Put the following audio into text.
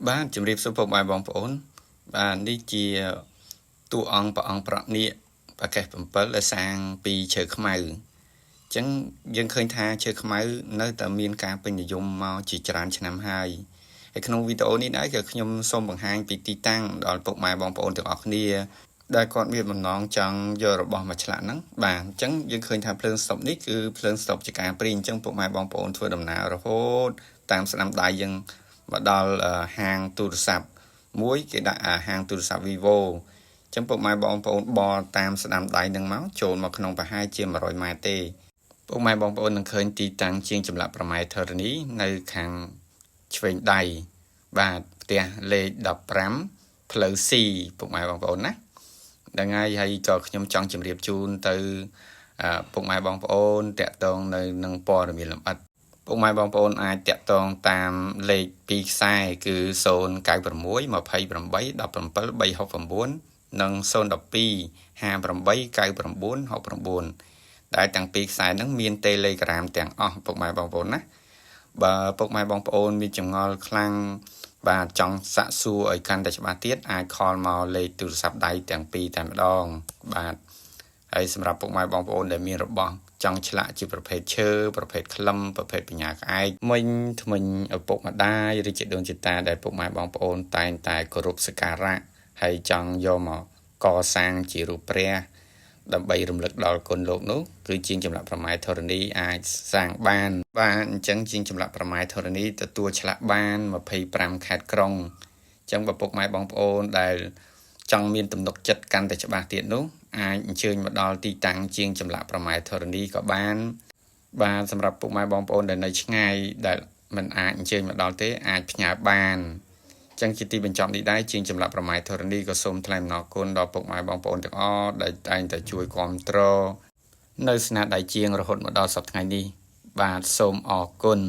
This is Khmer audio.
Bạn chấm riệp số phòng bài bóng phốn bạn đi chia tụ ong và ong bạc nịa và kẹp bấm bớt là sang pi chơi khmai chẳng dân khơi tha chơi khmai nơi tờ miền ca bên dùng màu chỉ tràn cho năm hai cáiក្នុង video នេះដែរគឺខ្ញុំសូមបង្ហាញពីទីតាំងដល់ពុកម៉ែបងប្អូនទាំងអស់គ្នាដែលគាត់មានបំណងចង់យករបស់មកឆ្លាក់ហ្នឹងបាទអញ្ចឹងយើងឃើញថាភ្លើងស្តុបនេះគឺភ្លើងស្តុបជាការព្រីអញ្ចឹងពុកម៉ែបងប្អូនធ្វើដំណើររហូតតាមស្ដាំដៃយើងមកដល់ហាងទូរស័ព្ទមួយគេដាក់ហាងទូរស័ព្ទ Vivo អញ្ចឹងពុកម៉ែបងប្អូនបរតាមស្ដាំដៃហ្នឹងមកចូលមកក្នុងប្រហែលជា100ម៉ែត្រទេពុកម៉ែបងប្អូននឹងឃើញទីតាំងជាងចម្លាក់ប្រម៉ែធរណីនៅខាងឆ្វេងដៃបាទផ្ទះលេខ15ផ្លូវ C ពុកម៉ែបងប្អូនណាដល់ថ្ងៃហើយក៏ខ្ញុំចង់ជម្រាបជូនទៅពុកម៉ែបងប្អូនតាក់ទងនៅនឹងព័ត៌មានលម្អិតពុកម៉ែបងប្អូនអាចតាក់ទងតាមលេខ2ខ្សែគឺ096 28 17 369និង012 58 99 69ដែលទាំងពីរខ្សែហ្នឹងមាន Telegram ទាំងអស់ពុកម៉ែបងប្អូនណាបើពុកម៉ែបងប្អូនមានចម្ងល់ខ្លាំងបាទចង់សាក់សួរឲ្យកាន់តែច្បាស់ទៀតអាចខលមកលេខទូរស័ព្ទដៃទាំងពីរតែម្ដងបាទហើយសម្រាប់ពុកម៉ែបងប្អូនដែលមានរបស់ចង់ឆ្លាក់ជាប្រភេទឈើប្រភេទខ្លឹមប្រភេទបញ្ញាក្អែកមិញថ្មិញឪពុកម្ដាយឬជាដូនជាតាដែលពុកម៉ែបងប្អូនតែងតែគោរពសក្ការៈហើយចង់យកមកកសាងជារូបព្រះដើម្បីរំលឹកដល់គុណលោកនោះគឺជាងចម្លាក់ប្រម៉ែធរណីអាចសាងបានអញ្ចឹងជាងចម្លាក់ប្រម៉ែធរណីទទួលឆ្លាក់បាន25ខេត្តក្រុងអញ្ចឹងបើពុកម៉ែបងប្អូនដែលចង់មានទំនុកចិត្តកាន់តែច្បាស់ទៀតនោះអាចអញ្ជើញមកដល់ទីតាំងជាងចម្លាក់ប្រម៉ែធរណីក៏បានសម្រាប់ពុកម៉ែបងប្អូនដែលនៅឆ្ងាយដែលមិនអាចអញ្ជើញមកដល់ទេអាចផ្ញើបានចឹងជាទីបញ្ចប់នេះដែរជាងចម្លាក់ប្រម៉ែធរណីក៏សូមថ្លែងអំណរគុណដល់ពុកម៉ែបងប្អូនទាំងអស់ដែលតែងតែជួយគាំទ្រនៅស្នាដៃជាងរហូតមកដល់សប្តាហ៍ថ្ងៃនេះបាទសូមអរគុណ